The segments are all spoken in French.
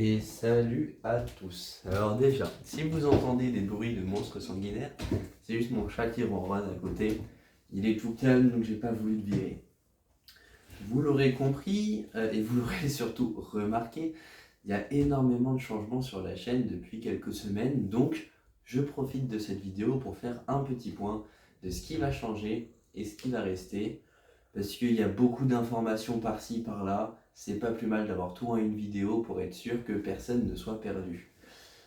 Et salut à tous. Alors déjà, si vous entendez des bruits de monstres sanguinaires, c'est juste mon chat qui ronronne à côté. Il est tout calme, donc j'ai pas voulu le virer. Vous l'aurez compris, et vous l'aurez surtout remarqué, il y a énormément de changements sur la chaîne depuis quelques semaines, donc je profite de cette vidéo pour faire un petit point de ce qui va changer et ce qui va rester, parce qu'il y a beaucoup d'informations par-ci, par-là. C'est pas plus mal d'avoir tout en une vidéo pour être sûr que personne ne soit perdu.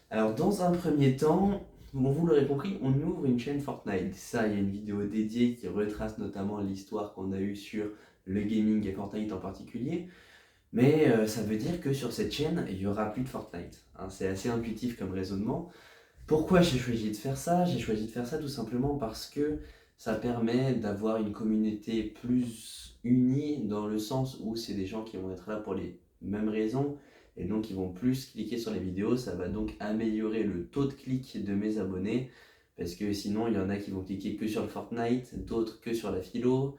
Alors, dans un premier temps, bon, vous l'aurez compris, on ouvre une chaîne Fortnite. Ça, il y a une vidéo dédiée qui retrace notamment l'histoire qu'on a eue sur le gaming et Fortnite en particulier. Mais ça veut dire que sur cette chaîne, il n'y aura plus de Fortnite. Hein, c'est assez intuitif comme raisonnement. Pourquoi j'ai choisi de faire ça? J'ai choisi de faire ça tout simplement parce que ça permet d'avoir une communauté plus unie dans le sens où c'est des gens qui vont être là pour les mêmes raisons et donc ils vont plus cliquer sur les vidéos. Ça va donc améliorer le taux de clic de mes abonnés parce que sinon il y en a qui vont cliquer que sur le Fortnite, d'autres que sur la philo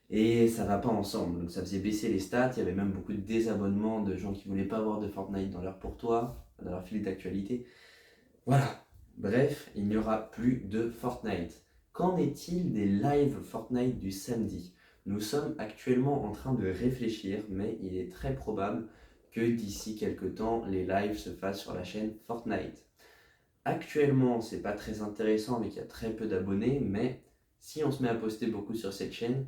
et ça va pas ensemble. Donc ça faisait baisser les stats. Il y avait même beaucoup de désabonnements de gens qui voulaient pas avoir de Fortnite dans leur pour toi, dans leur fil d'actualité. Voilà. Bref, il n'y aura plus de Fortnite. Qu'en est-il des lives Fortnite du samedi? Nous sommes actuellement en train de réfléchir, mais il est très probable que d'ici quelques temps, les lives se fassent sur la chaîne Fortnite. Actuellement, c'est pas très intéressant, mais qu'il y a très peu d'abonnés, mais si on se met à poster beaucoup sur cette chaîne,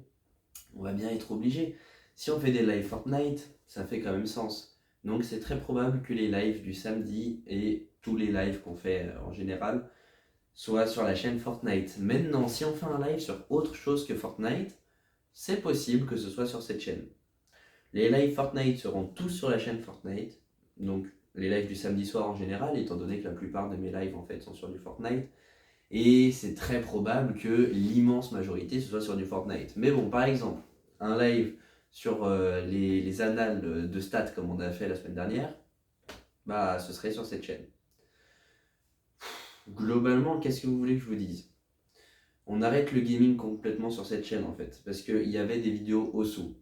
on va bien être obligé. Si on fait des lives Fortnite, ça fait quand même sens. Donc c'est très probable que les lives du samedi et tous les lives qu'on fait en général soient sur la chaîne Fortnite. Maintenant, si on fait un live sur autre chose que Fortnite, c'est possible que ce soit sur cette chaîne. Les lives Fortnite seront tous sur la chaîne Fortnite. Donc les lives du samedi soir en général, étant donné que la plupart de mes lives en fait sont sur du Fortnite. Et c'est très probable que l'immense majorité ce soit sur du Fortnite. Mais bon, par exemple, un live sur les annales de stats comme on a fait la semaine dernière, bah ce serait sur cette chaîne. Globalement, qu'est-ce que vous voulez que je vous dise? On arrête le gaming complètement sur cette chaîne en fait, parce qu'il y avait des vidéos Osu.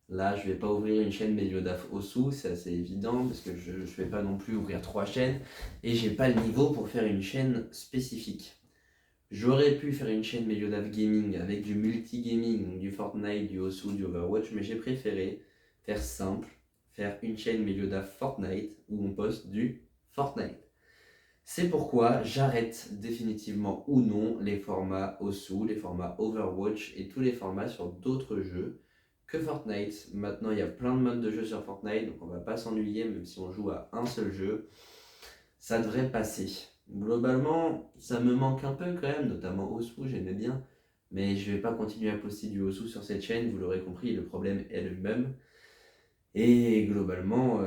Là, je vais pas ouvrir une chaîne Meliodaf Osu, c'est assez évident, parce que je vais pas non plus ouvrir 3 chaînes, et j'ai pas le niveau pour faire une chaîne spécifique. J'aurais pu faire une chaîne Meliodaf Gaming avec du multi-gaming, donc du Fortnite, du Osu, du Overwatch, mais j'ai préféré faire simple, faire une chaîne Meliodaf Fortnite où on poste du Fortnite. C'est pourquoi j'arrête définitivement ou non les formats Osu, les formats Overwatch et tous les formats sur d'autres jeux que Fortnite. Maintenant, il y a plein de modes de jeu sur Fortnite, donc on va pas s'ennuyer même si on joue à un seul jeu. Ça devrait passer. Globalement, ça me manque un peu quand même, notamment Osu, j'aimais bien. Mais je vais pas continuer à poster du Osu sur cette chaîne, vous l'aurez compris, le problème est le même. Et globalement,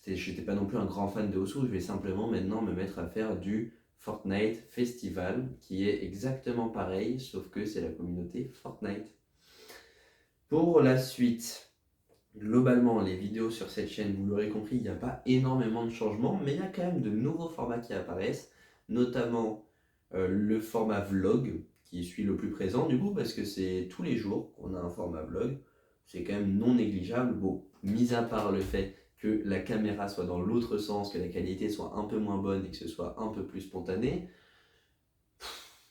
j'étais pas non plus un grand fan de Osu, je vais simplement maintenant me mettre à faire du Fortnite Festival, qui est exactement pareil, sauf que c'est la communauté Fortnite. Pour la suite, globalement, les vidéos sur cette chaîne, vous l'aurez compris, il n'y a pas énormément de changements, mais il y a quand même de nouveaux formats qui apparaissent, notamment le format vlog, qui suit le plus présent du coup, parce que c'est tous les jours qu'on a un format vlog. C'est quand même non négligeable. Bon, mis à part le fait que la caméra soit dans l'autre sens, que la qualité soit un peu moins bonne et que ce soit un peu plus spontané,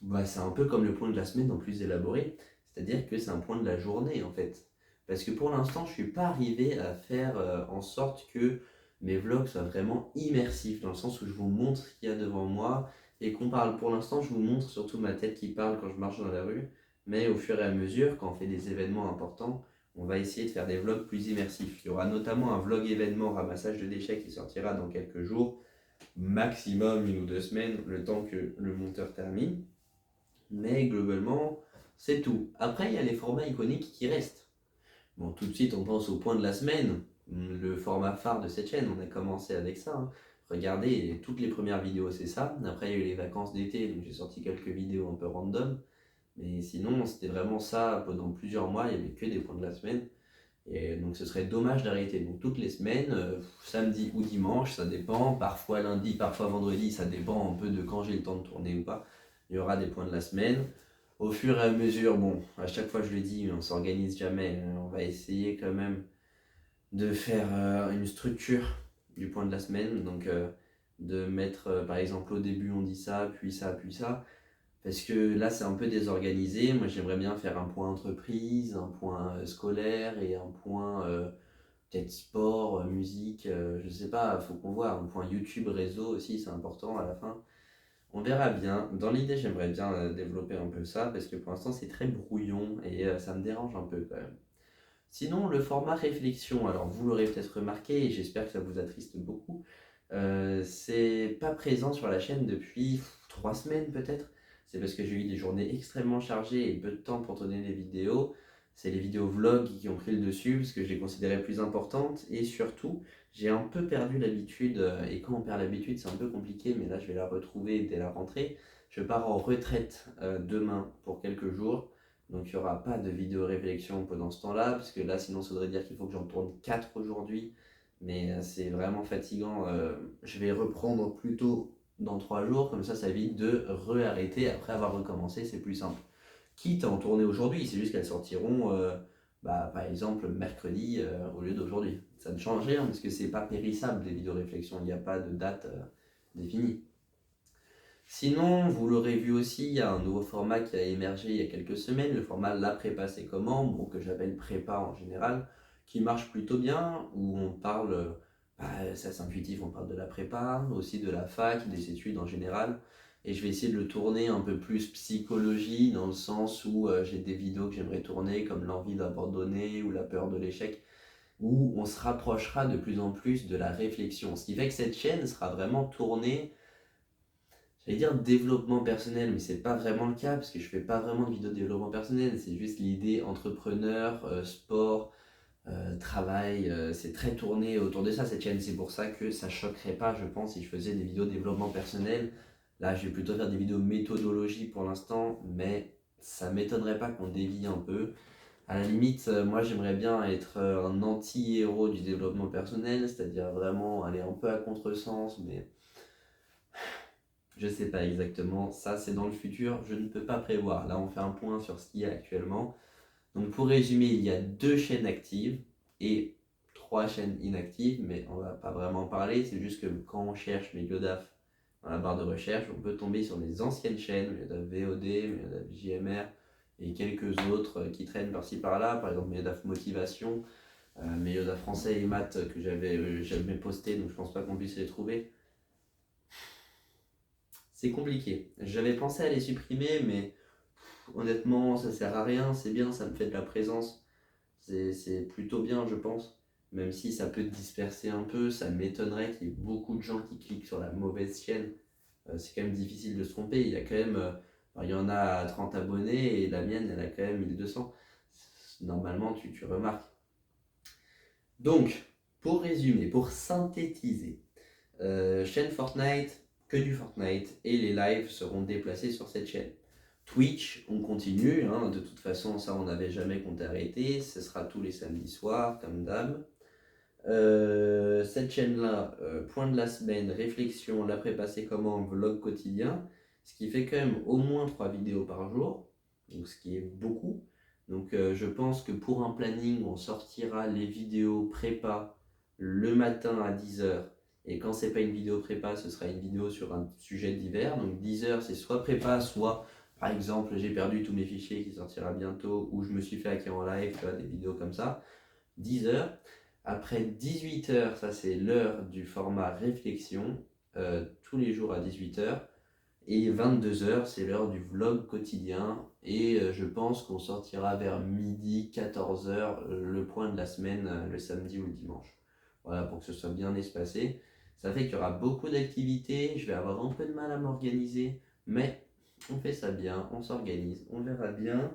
bah, c'est un peu comme le point de la semaine en plus élaboré. C'est-à-dire que c'est un point de la journée en fait. Parce que pour l'instant, je ne suis pas arrivé à faire en sorte que mes vlogs soient vraiment immersifs, dans le sens où je vous montre ce qu'il y a devant moi et qu'on parle. Pour l'instant, je vous montre surtout ma tête qui parle quand je marche dans la rue. Mais au fur et à mesure, quand on fait des événements importants, on va essayer de faire des vlogs plus immersifs. Il y aura notamment un vlog événement ramassage de déchets qui sortira dans quelques jours, maximum 1 ou 2 semaines, le temps que le monteur termine. Mais globalement, c'est tout. Après, il y a les formats iconiques qui restent. Bon, tout de suite, on pense au point de la semaine, le format phare de cette chaîne. On a commencé avec ça. Hein. Regardez, toutes les premières vidéos, c'est ça. Après, il y a eu les vacances d'été, donc j'ai sorti quelques vidéos un peu random. Mais sinon, c'était vraiment ça pendant plusieurs mois. Il n'y avait que des points de la semaine. Et donc, ce serait dommage d'arrêter. Donc, toutes les semaines, samedi ou dimanche, ça dépend. Parfois lundi, parfois vendredi, ça dépend un peu de quand j'ai le temps de tourner ou pas. Il y aura des points de la semaine. Au fur et à mesure, bon, à chaque fois je le dis, on s'organise jamais. On va essayer quand même de faire une structure du point de la semaine. Donc de mettre par exemple au début on dit ça, puis ça, puis ça. Parce que là c'est un peu désorganisé. Moi j'aimerais bien faire un point entreprise, un point scolaire et un point peut-être sport, musique, je sais pas, faut qu'on voit. Un point YouTube, réseau aussi, c'est important à la fin. On verra bien. Dans l'idée, j'aimerais bien développer un peu ça parce que pour l'instant, c'est très brouillon et ça me dérange un peu quand même. Sinon, le format réflexion, alors vous l'aurez peut-être remarqué et j'espère que ça vous attriste beaucoup, c'est pas présent sur la chaîne depuis 3 semaines peut-être. C'est parce que j'ai eu des journées extrêmement chargées et peu de temps pour tourner les vidéos. C'est les vidéos vlog qui ont pris le dessus parce que je les considérais plus importantes et surtout, j'ai un peu perdu l'habitude et quand on perd l'habitude, c'est un peu compliqué, mais là je vais la retrouver dès la rentrée. Je pars en retraite demain pour quelques jours. Donc il n'y aura pas de vidéo réflexion pendant ce temps-là, parce que là sinon ça voudrait dire qu'il faut que j'en tourne 4 aujourd'hui. Mais c'est vraiment fatigant. Je vais reprendre plutôt dans 3 jours, comme ça évite de re-arrêter après avoir recommencé, c'est plus simple. Quitte à en tourner aujourd'hui, c'est juste qu'elles sortiront par exemple mercredi au lieu d'aujourd'hui. Ça ne change rien parce que c'est pas périssable des vidéos réflexion, il n'y a pas de date définie. Sinon, vous l'aurez vu aussi, il y a un nouveau format qui a émergé il y a quelques semaines, le format La prépa c'est comment, bon, que j'appelle prépa en général, qui marche plutôt bien, où on parle, c'est assez intuitif, on parle de la prépa, aussi de la fac, des études en général, et je vais essayer de le tourner un peu plus psychologie, dans le sens où j'ai des vidéos que j'aimerais tourner, comme l'envie d'abandonner ou la peur de l'échec, où on se rapprochera de plus en plus de la réflexion, ce qui fait que cette chaîne sera vraiment tournée. J'allais dire développement personnel, mais c'est pas vraiment le cas parce que je fais pas vraiment de vidéos de développement personnel, c'est juste l'idée entrepreneur, sport, travail, c'est très tourné autour de ça cette chaîne. C'est pour ça que ça choquerait pas, je pense, si je faisais des vidéos de développement personnel. Là, je vais plutôt faire des vidéos méthodologie pour l'instant, mais ça m'étonnerait pas qu'on dévie un peu. À la limite, moi j'aimerais bien être un anti-héros du développement personnel, c'est-à-dire vraiment aller un peu à contresens, mais je sais pas exactement, ça c'est dans le futur, je ne peux pas prévoir. Là on fait un point sur ce qu'il y a actuellement. Donc pour résumer, il y a 2 chaînes actives et 3 chaînes inactives, mais on va pas vraiment en parler, c'est juste que quand on cherche Méliodaf dans la barre de recherche, on peut tomber sur les anciennes chaînes, Méliodaf VOD, Méliodaf JMR et quelques autres qui traînent par-ci par-là, par exemple Méliodaf Motivation, Méliodaf Français et Maths que j'avais jamais posté, donc je pense pas qu'on puisse les trouver. C'est compliqué. J'avais pensé à les supprimer, mais honnêtement, ça sert à rien. C'est bien, ça me fait de la présence. C'est plutôt bien, je pense. Même si ça peut disperser un peu, ça m'étonnerait qu'il y ait beaucoup de gens qui cliquent sur la mauvaise chaîne. C'est quand même difficile de se tromper. Il y a quand même, il y en a à 30 abonnés et la mienne, elle a quand même 1200. Normalement, tu remarques. Donc, pour résumer, pour synthétiser, chaîne Fortnite, que du Fortnite, et les lives seront déplacés sur cette chaîne. Twitch, on continue, hein, de toute façon, ça on n'avait jamais compté arrêter, ce sera tous les samedis soirs, comme d'hab. Cette chaîne-là, point de la semaine, réflexion, la prépa c'est comment, vlog quotidien, ce qui fait quand même au moins 3 vidéos par jour, donc ce qui est beaucoup. Donc je pense que pour un planning, on sortira les vidéos prépa le matin à 10h. Et quand c'est pas une vidéo prépa, ce sera une vidéo sur un sujet divers. Donc 10h, c'est soit prépa, soit par exemple j'ai perdu tous mes fichiers qui sortira bientôt, ou je me suis fait hacker en live, tu vois, des vidéos comme ça. 10h. Après 18h, ça c'est l'heure du format réflexion, tous les jours à 18h. Et 22h, c'est l'heure du vlog quotidien. Et je pense qu'on sortira vers midi, 14h, le point de la semaine, le samedi ou le dimanche. Voilà, pour que ce soit bien espacé. Ça fait qu'il y aura beaucoup d'activités, je vais avoir un peu de mal à m'organiser, mais on fait ça bien, on s'organise, on verra bien.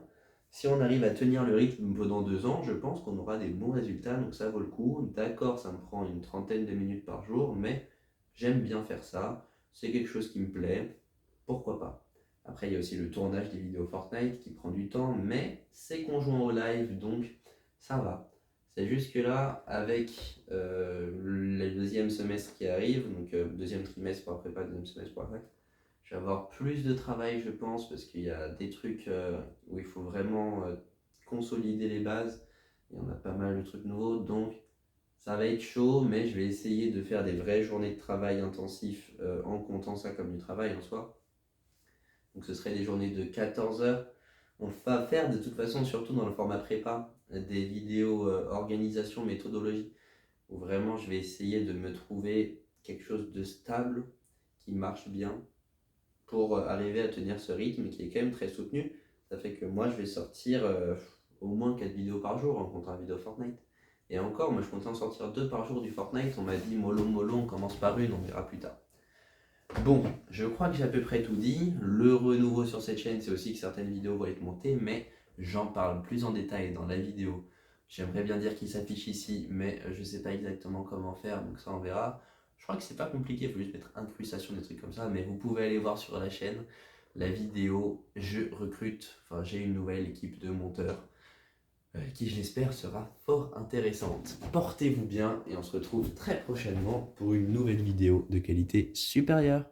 Si on arrive à tenir le rythme pendant 2 ans, je pense qu'on aura des bons résultats, donc ça vaut le coup. D'accord, ça me prend une trentaine de minutes par jour, mais j'aime bien faire ça, c'est quelque chose qui me plaît, pourquoi pas. Après, il y a aussi le tournage des vidéos Fortnite qui prend du temps, mais c'est conjoint au live, donc ça va. C'est juste que là, avec le deuxième semestre qui arrive, donc deuxième trimestre pour la prépa, deuxième semestre pour la fac, je vais avoir plus de travail, je pense, parce qu'il y a des trucs où il faut vraiment consolider les bases. Il y en a pas mal de trucs nouveaux, donc Ça va être chaud, mais je vais essayer de faire des vraies journées de travail intensif en comptant ça comme du travail en soi. Donc ce serait des journées de 14 heures. On va faire de toute façon, surtout dans le format prépa, des vidéos organisation, méthodologie, où vraiment je vais essayer de me trouver quelque chose de stable, qui marche bien, pour arriver à tenir ce rythme qui est quand même très soutenu. Ça fait que moi je vais sortir au moins 4 vidéos par jour en comptant la vidéo Fortnite. Et encore, moi je comptais en sortir 2 par jour du Fortnite. On m'a dit mollo mollo, on commence par une, on verra plus tard. Bon, je crois que j'ai à peu près tout dit. Le renouveau sur cette chaîne, c'est aussi que certaines vidéos vont être montées, mais j'en parle plus en détail dans la vidéo. J'aimerais bien dire qu'il s'affiche ici, mais je sais pas exactement comment faire, donc ça on verra. Je crois que c'est pas compliqué, il faut juste mettre incrustation, des trucs comme ça, mais vous pouvez aller voir sur la chaîne la vidéo. Je recrute, enfin j'ai une nouvelle équipe de monteurs qui je l'espère sera fort intéressante. Portez-vous bien et on se retrouve très prochainement pour une nouvelle vidéo de qualité supérieure.